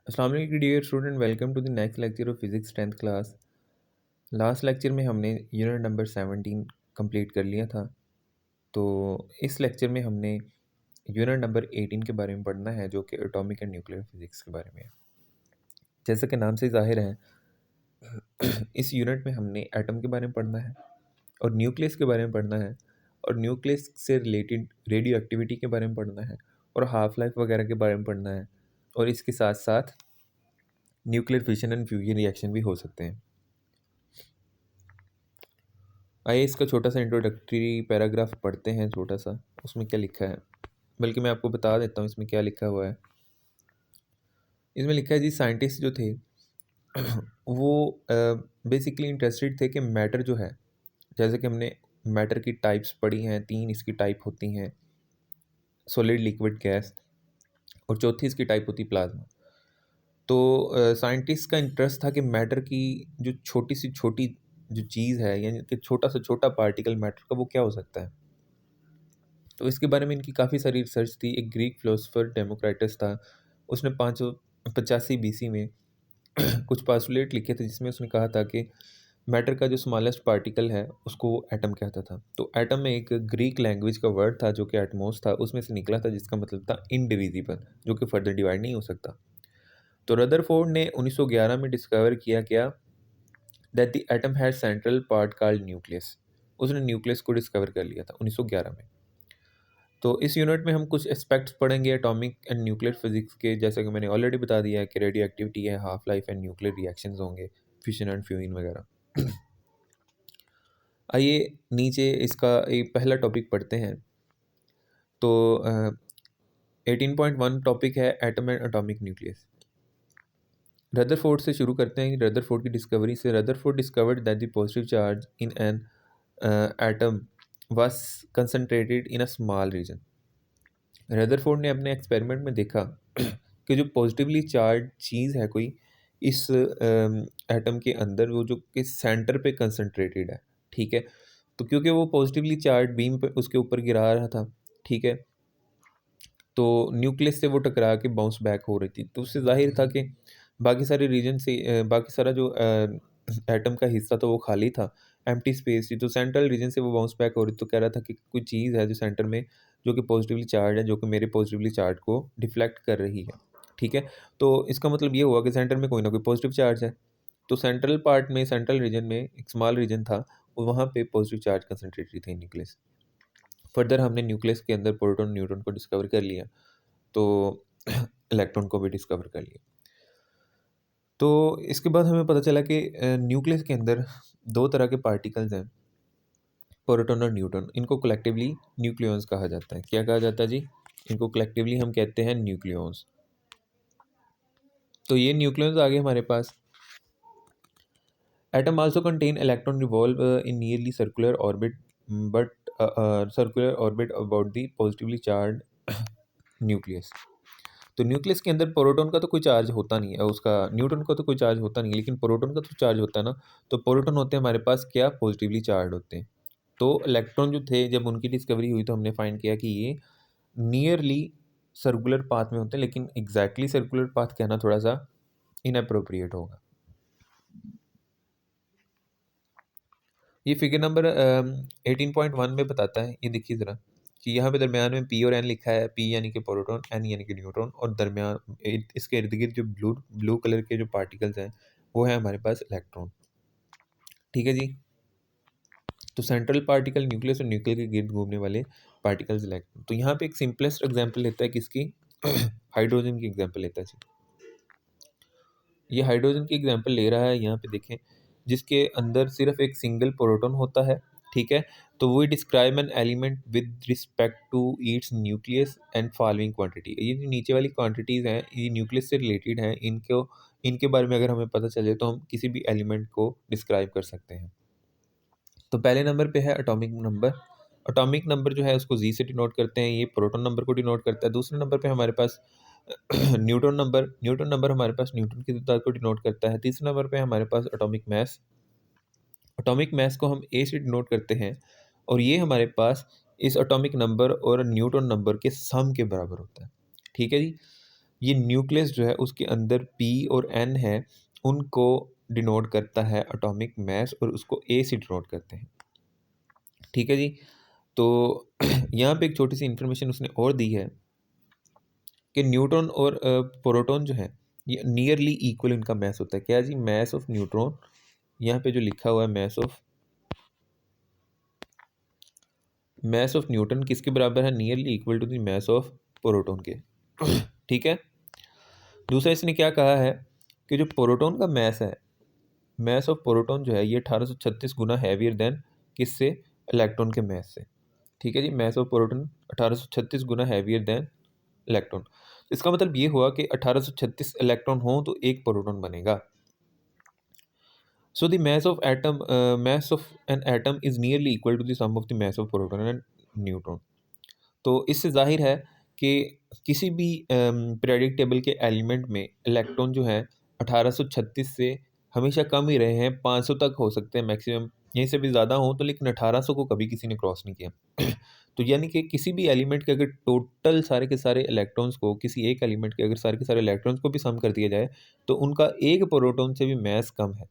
अस्सलाम वालेकुम dear student, welcome to the next lecture of physics 10th class. Last lecture में हमने unit number 17 complete कर लिया था। तो इस लेक्चर में हमने यूनिट नंबर 18 के बारे में पढ़ना है, जो कि एटॉमिक एंड न्यूक्लियर फिजिक्स के बारे में है। जैसा कि नाम से ज़ाहिर है, इस यूनिट में हमने एटम के बारे में पढ़ना है और न्यूक्लियस के बारे में पढ़ना है और न्यूक्लियस से रिलेटेड रेडियो एक्टिविटी के बारे में पढ़ना है और हाफ लाइफ वगैरह के बारे में पढ़ना है। और इसके साथ साथ nuclear fission and fusion reaction भी हो सकते हैं। आइए इसका छोटा सा इंट्रोडक्टरी पैराग्राफ पढ़ते हैं। छोटा सा उसमें क्या लिखा है, बल्कि मैं आपको बता देता हूँ इसमें क्या लिखा हुआ है। इसमें लिखा है जी, साइंटिस्ट जो थे वो बेसिकली इंटरेस्टेड थे कि मैटर जो है, जैसे कि हमने मैटर की टाइप्स पढ़ी हैं, 3 इसकी टाइप होती हैं, सॉलिड, लिक्विड, गैस, और चौथी इसकी टाइप होती प्लाज्मा। तो साइंटिस्ट का इंटरेस्ट था कि मैटर की जो छोटी से छोटी जो चीज़ है, यानी कि छोटा से छोटा पार्टिकल मैटर का, वो क्या हो सकता है। तो इसके बारे में इनकी काफ़ी सारी रिसर्च थी। एक ग्रीक फिलोसोफर डेमोक्राटस था, उसने 585 बीसी में कुछ पास्टुलेट लिखे थे, जिसमें उसने कहा था कि मैटर का जो स्मॉलेस्ट पार्टिकल है उसको एटम कहता था। तो एटम में एक ग्रीक लैंग्वेज का वर्ड था जो कि एटमोस था, उसमें से निकला था, जिसका मतलब था इनडिविजिबल, जो कि फर्दर डिवाइड नहीं हो सकता। तो रदरफोर्ड ने 1911 में डिस्कवर किया क्या, that the atom has central part called nucleus. उसने न्यूक्लियस को डिस्कवर कर लिया था 1911 में। तो इस यूनिट में हम कुछ एस्पेक्ट्स पढ़ेंगे एटॉमिक एंड न्यूक्लियर फिजिक्स के, जैसा कि मैंने ऑलरेडी बता दिया है कि रेडियो एक्टिविटी है, half life and nuclear reactions होंगे, फिशन एंड फ्यूजन वगैरह। आइए नीचे इसका एक पहला टॉपिक पढ़ते हैं। तो 18.1 टॉपिक है atom and atomic nucleus. Rutherford से शुरू करते हैं। रदरफोर्ड की डिस्कवरी से, Rutherford discovered that the positive charge in an atom was concentrated in a small region. Rutherford ने अपने एक्सपेरिमेंट में देखा कि जो पॉजिटिवली चार्ज चीज़ है कोई, इस एटम के अंदर, वो जो कि सेंटर पे कंसंट्रेटेड है, ठीक है। तो क्योंकि वो पॉजिटिवली चार्ज बीम पे उसके ऊपर गिरा रहा था, ठीक है, तो न्यूक्लियस से वो टकरा के बाउंस बैक हो रही थी। तो उससे ज़ाहिर था कि बाकी सारे रीजन से बाकी सारा जो एटम का हिस्सा था वो खाली था, एम्प्टी स्पेस थी। तो सेंट्रल रीजन से वो बाउंस बैक हो रही, तो कह रहा था कि कोई चीज़ है जो सेंटर में, जो कि पॉजिटिवली चार्ज है, जो कि मेरे पॉजिटिवली चार्ज को डिफ्लेक्ट कर रही है, ठीक है। तो इसका मतलब ये हुआ कि सेंटर में कोई ना कोई पॉजिटिव चार्ज है। तो सेंट्रल पार्ट में, सेंट्रल रीजन में एक स्मॉल रीजन था, वहाँ पे पॉजिटिव चार्ज कंसनट्रेटेड थे न्यूक्लियस। फर्दर हमने न्यूक्लियस के अंदर प्रोटॉन न्यूट्रॉन को डिस्कवर कर लिया, तो इलेक्ट्रॉन को भी डिस्कवर कर लिया। तो इसके बाद हमें पता चला कि न्यूक्लियस के अंदर दो तरह के पार्टिकल्स हैं, प्रोटॉन और न्यूट्रॉन। इनको कलेक्टिवली न्यूक्लियॉन्स कहा जाता है। क्या कहा जाता है जी? इनको कलेक्टिवली हम कहते हैं न्यूक्लियॉन्स। तो ये न्यूक्लियॉन्स आ गए हमारे पास। Atom also contain electron revolve in nearly circular orbit, but circular orbit about the positively charge nucleus. तो न्यूक्लियस के अंदर प्रोटॉन का तो कोई चार्ज होता नहीं है, उसका न्यूट्रॉन का तो कोई चार्ज होता नहीं है, लेकिन प्रोटॉन का तो चार्ज होता है ना। तो प्रोटॉन होते हैं हमारे पास क्या, पॉजिटिवली चार्ज होते हैं। तो इलेक्ट्रॉन जो थे, जब उनकी डिस्कवरी हुई तो हमने फाइंड किया कि ये नियरली सर्कुलर पाथ में होते हैं, लेकिन एग्जैक्टली सर्कुलर पाथ कहना थोड़ा सा इनअप्रोप्रिएट होगा। ये फिगर नंबर 18.1 में बताता है। ये देखिए ज़रा कि यहाँ पे दरमियान में पी और एन लिखा है। पी यानी कि प्रोटॉन, एन यानी कि न्यूट्रॉन, और दरमियान इसके इर्द गिर्द जो ब्लू ब्लू कलर के जो पार्टिकल्स हैं, वो है हमारे पास इलेक्ट्रॉन, ठीक है जी। तो सेंट्रल पार्टिकल न्यूक्लियस और न्यूक्लियस के गिर्द घूमने वाले पार्टिकल्स इलेक्ट्रॉन। तो यहाँ पे एक सिंपलेस्ट एग्जाम्पल लेता है किसकी, हाइड्रोजन की एग्जाम्पल लेता है जी। ये हाइड्रोजन की एग्जाम्पल ले रहा है, यहाँ पे देखें, जिसके अंदर सिर्फ एक सिंगल प्रोटॉन होता है, ठीक है। तो वो describe an element with respect to its nucleus and following quantity. ये जो नीचे वाली क्वांटिटीज़ हैं, ये न्यूक्लियस से रिलेटेड हैं। इनको इनके बारे में अगर हमें पता चले तो हम किसी भी एलिमेंट को डिस्क्राइब कर सकते हैं। तो पहले नंबर पे है एटॉमिक नंबर। एटॉमिक नंबर जो है उसको जी से डिनोट करते हैं, ये प्रोटॉन नंबर को डिनोट करता है। दूसरे नंबर पे हमारे पास न्यूट्रॉन नंबर। न्यूट्रॉन नंबर हमारे पास न्यूट्रॉन की तादाद को डिनोट करता है। तीसरे नंबर पे हमारे पास एटॉमिक मैस। एटॉमिक मैस को हम ए से डिनोट करते हैं, और ये हमारे पास इस एटॉमिक नंबर और न्यूट्रॉन नंबर के सम के बराबर होता है, ठीक है जी। ये न्यूक्लियस जो है उसके अंदर P और N है, उनको डिनोट करता है एटॉमिक मास और उसको A से डिनोट करते हैं। ठीक है जी। तो यहाँ पे एक छोटी सी इंफॉर्मेशन उसने और दी है कि न्यूट्रॉन और प्रोटॉन जो है ये नियरली इक्वल इनका मास होता है। क्या जी? मास ऑफ न्यूट्रॉन, यहाँ पे जो लिखा हुआ है मास ऑफ न्यूटन किसके बराबर है? Nearly equal to the mass of proton के। ठीक है। दूसरा इसने क्या कहा है कि जो प्रोटॉन का मास है, मास ऑफ प्रोटॉन जो है ये 1836 गुना हैवियर देन किससे? इलेक्ट्रॉन के मास से। ठीक है जी। मास ऑफ प्रोटॉन 1836 गुना हैवियर देन इलेक्ट्रॉन। इसका मतलब ये हुआ कि 1836 इलेक्ट्रॉन हो तो एक प्रोटॉन बनेगा। So the mass of an atom is nearly equal to the sum of the mass of proton and neutron। तो इससे जाहिर है कि किसी भी पीरियोडिक टेबल के एलिमेंट में इलेक्ट्रॉन जो है 1836 से हमेशा कम ही रहे हैं, 500 तक हो सकते हैं मैक्सिमम, यहीं से भी ज़्यादा हो तो, लेकिन 1800 को कभी किसी ने क्रॉस नहीं किया। तो यानी कि किसी भी एलिमेंट के अगर टोटल सारे के सारे इलेक्ट्रॉन्स को, किसी एक एलिमेंट के अगर सारे के सारे इलेक्ट्रॉन्स को भी सम कर दिया जाए तो उनका एक प्रोटॉन से भी मास कम है,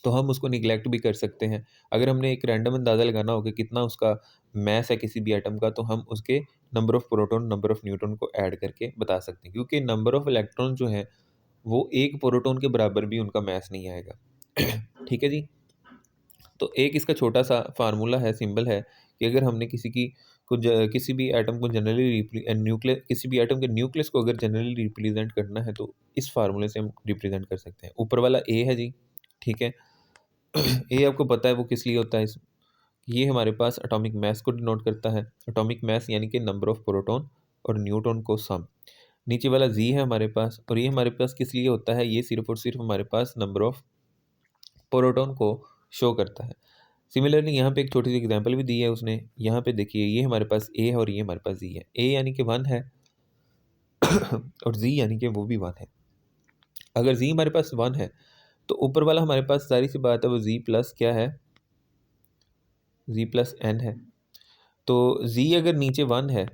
तो हम उसको निगलेक्ट भी कर सकते हैं। अगर हमने एक रैंडम अंदाज़ा लगाना हो कि कितना उसका मास है किसी भी एटम का, तो हम उसके number of proton, number of neutron को ऐड करके बता सकते हैं, क्योंकि नंबर ऑफ़ इलेक्ट्रॉन जो हैं वो एक प्रोटॉन के बराबर भी उनका मास नहीं आएगा। ठीक है जी। तो एक इसका छोटा-सा फ़ार्मूला है, सिंबल है कि अगर हमने किसी भी एटम को किसी भी एटम के न्यूक्लियस को अगर जनरली रिप्रेज़ेंट करना है तो इस फ़ार्मूले से हम रिप्रेज़ेंट कर सकते हैं। ऊपर वाला ए है जी, ठीक है। ये आपको पता है वो किस लिए होता है ये हमारे पास एटॉमिक मास को डिनोट करता है। एटॉमिक मास यानी कि नंबर ऑफ प्रोटॉन और न्यूट्रॉन को सम। नीचे वाला जी है हमारे पास, और ये हमारे पास किस लिए होता है? ये सिर्फ और सिर्फ हमारे पास नंबर ऑफ प्रोटॉन को शो करता है। सिमिलरली यहाँ पे एक छोटी सी एग्जांपल भी दी है उसने। यहाँ पे देखिए, ये हमारे पास ए है और ये हमारे पास जी है। ए यानी कि 1 है और जी यानी कि वो भी 1 है। अगर जी हमारे पास 1 है तो ऊपर वाला हमारे पास जाहिर सी बात है वो जी प्लस क्या है? जी प्लस एन है। तो जी अगर नीचे 1 है,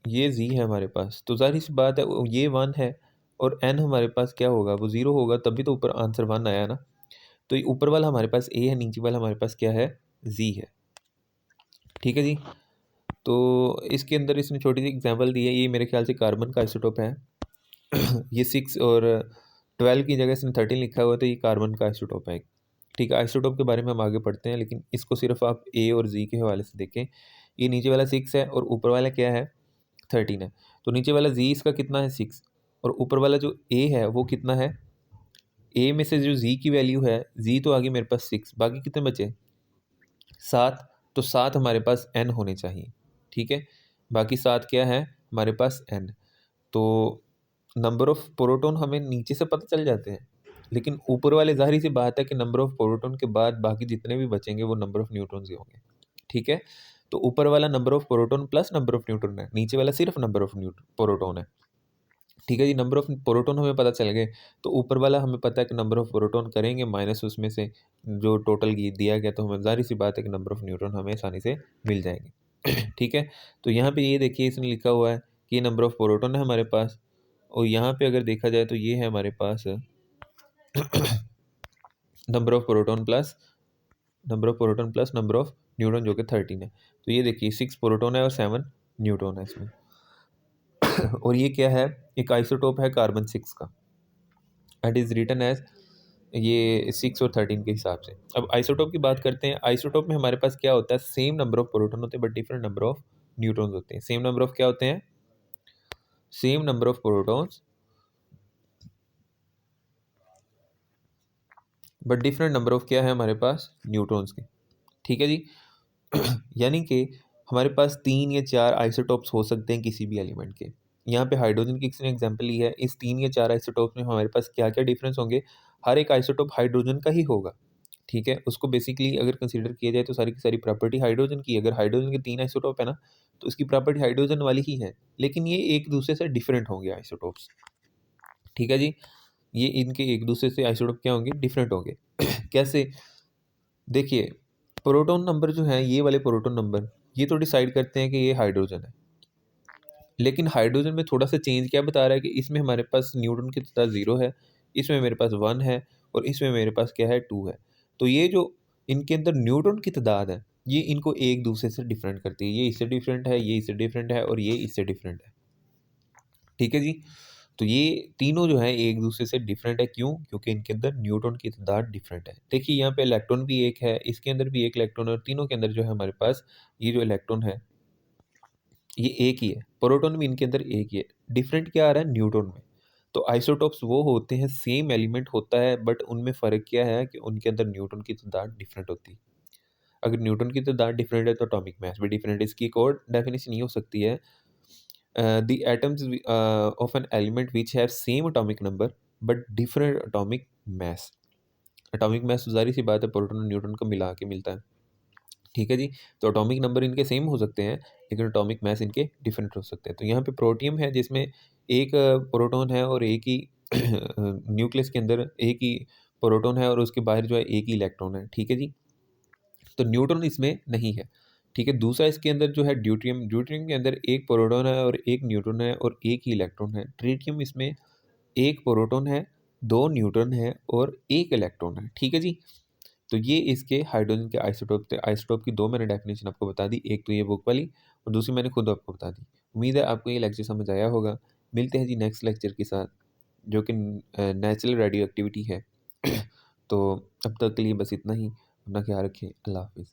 ये जी है हमारे पास, तो जाहिर सी बात है ये 1 है और एन हमारे पास क्या होगा? वो 0 होगा, तभी तो ऊपर आंसर 1 आया ना। तो ये ऊपर वाला हमारे पास ए है, नीचे वाला हमारे पास क्या है? जी है। ठीक है जी। तो इसके अंदर इसने छोटी सी एग्जांपल दी है, ये मेरे ख्याल से कार्बन का आइसोटोप है। ये 6 और 12 की जगह इसने 13 लिखा हुआ है, तो ये कार्बन का आइसोटोप है। ठीक है, आइसोटोप के बारे में हम आगे पढ़ते हैं, लेकिन इसको सिर्फ आप ए और जी के हवाले से देखें। ये नीचे वाला 6 है और ऊपर वाला क्या है? 13 है। तो नीचे वाला जी इसका कितना है? 6। और ऊपर वाला जो ए है वो कितना है? ए में से जो जी की वैल्यू है, जी तो आ गई मेरे पास 6, बाकी कितने बचे? 7। तो 7 हमारे पास एन होने चाहिए। ठीक है, बाकी 7 क्या है हमारे पास? एन। तो नंबर ऑफ प्रोटॉन हमें नीचे से पता चल जाते हैं, लेकिन ऊपर वाले ज़ाहिर सी बात है कि नंबर ऑफ प्रोटॉन के बाद बाकी जितने भी बचेंगे वो नंबर ऑफ न्यूट्रॉन्स ही होंगे। ठीक है, तो ऊपर वाला number of proton plus number of neutron है, नीचे वाला सिर्फ नंबर ऑफ प्रोटॉन है। ठीक है जी, नंबर ऑफ प्रोटॉन हमें पता चल गए, तो ऊपर वाला हमें पता है कि नंबर ऑफ प्रोटॉन करेंगे माइनस उसमें से जो टोटल दिया गया, तो हमें ज़ाहिर सी बात है कि नंबर ऑफ न्यूट्रॉन हमें आसानी से मिल जाएंगे। ठीक है, तो यहाँ पे ये देखिए इसने लिखा हुआ है कि ये नंबर ऑफ प्रोटॉन है हमारे पास, और यहाँ पे अगर देखा जाए तो ये है हमारे पास number of proton plus number of neutron जो कि 13 है। तो ये देखिए 6 प्रोटॉन है और 7 न्यूट्रॉन है इसमें। और ये क्या है? एक आइसोटोप है कार्बन 6 का। इट इज़ रिटन एज ये 6 और 13 के हिसाब से। अब आइसोटोप की बात करते हैं। आइसोटोप में हमारे पास क्या होता है? सेम नंबर ऑफ प्रोटॉन होते हैं but different number of neutrons होते हैं। सेम नंबर ऑफ क्या होते हैं? Same number of protons but different number of क्या है हमारे पास? न्यूट्रॉन्स के। ठीक है जी। यानी कि हमारे पास 3 या 4 आइसोटोप्स हो सकते हैं किसी भी एलिमेंट के। यहाँ पे हाइड्रोजन की किसी ने एग्जांपल ली है। इस 3 या 4 आइसोटोप्स में हमारे पास क्या-क्या डिफरेंस होंगे? हर एक आइसोटोप हाइड्रोजन का ही होगा। ठीक है, उसको बेसिकली अगर कंसीडर किया जाए तो सारी की सारी प्रॉपर्टी हाइड्रोजन की। अगर हाइड्रोजन के 3 आइसोटोप है ना, तो इसकी प्रॉपर्टी हाइड्रोजन वाली ही है, लेकिन ये एक दूसरे से डिफरेंट होंगे आइसोटोप्स। ठीक है जी, ये इनके एक दूसरे से आइसोटोप क्या होंगे? डिफरेंट होंगे। कैसे? देखिए, प्रोटॉन नंबर जो है, ये वाले प्रोटॉन नंबर ये तो डिसाइड करते हैं कि ये हाइड्रोजन है। लेकिन हाइड्रोजन में थोड़ा सा चेंज क्या बता रहा है कि इसमें हमारे पास न्यूट्रॉन की तादाद 0 है, इसमें मेरे पास 1 है और इसमें मेरे पास क्या है 2 है। तो ये जो इनके अंदर न्यूट्रॉन की तादाद है, ये इनको एक दूसरे से डिफरेंट करती है। ये इससे डिफरेंट है, ये इससे डिफरेंट है और ये इससे डिफरेंट है। ठीक है जी। तो ये तीनों जो है एक दूसरे से डिफरेंट है, क्यों? क्योंकि इनके अंदर न्यूट्रॉन की तादाद डिफरेंट है। देखिए यहाँ पे इलेक्ट्रॉन भी एक है, इसके अंदर भी एक इलेक्ट्रॉन है और तीनों के अंदर जो है हमारे पास ये जो इलेक्ट्रॉन है ये एक ही है। प्रोटॉन भी इनके अंदर एक ही है। डिफरेंट क्या आ रहा है? न्यूट्रॉन में। तो आइसोटोप्स वो होते हैं, सेम एलिमेंट होता है, बट उनमें फ़र्क क्या है कि उनके अंदर न्यूट्रॉन की तादाद डिफरेंट होती है। अगर न्यूट्रॉन की तादाद डिफरेंट है तो एटॉमिक मास भी डिफरेंट है। इसकी एक और डेफिनेशन ये हो सकती है, the atoms of an element which have same atomic number but different atomic mass. Atomic mass तो ज़ाहिर सी बात है प्रोटॉन और न्यूट्रॉन को मिला के मिलता है। ठीक है जी। तो एटॉमिक नंबर इनके सेम हो सकते हैं, लेकिन एटॉमिक मास इनके डिफरेंट हो सकते हैं। तो यहाँ पे प्रोटियम है जिसमें एक प्रोटॉन है और एक ही न्यूक्लियस के अंदर एक ही प्रोटॉन है और उसके बाहर जो है एक ही इलेक्ट्रॉन है। ठीक है जी। तो न्यूट्रॉन इसमें नहीं है। ठीक है। दूसरा इसके अंदर जो है ड्यूटेरियम, ड्यूटेरियम के अंदर एक प्रोटॉन है और एक न्यूट्रॉन है और एक ही इलेक्ट्रॉन है। ट्रिटियम इसमें एक प्रोटॉन है, 2 न्यूट्रॉन है और 1 इलेक्ट्रॉन है। ठीक है जी। तो ये इसके हाइड्रोजन के आइसोटोप थे। आइसोटोप की 2 मैंने डेफिनेशन आपको बता दी, एक तो ये बुक वाली और दूसरी मैंने खुद आपको बता दी। उम्मीद है आपको ये लेक्चर समझ आया होगा। मिलते हैं जी नेक्स्ट लेक्चर के साथ, जो कि नेचुरल रेडियो एक्टिविटी है। तो अब तक के लिए बस इतना ही। अपना ख्याल रखें। अल्लाह हाफ़िज़।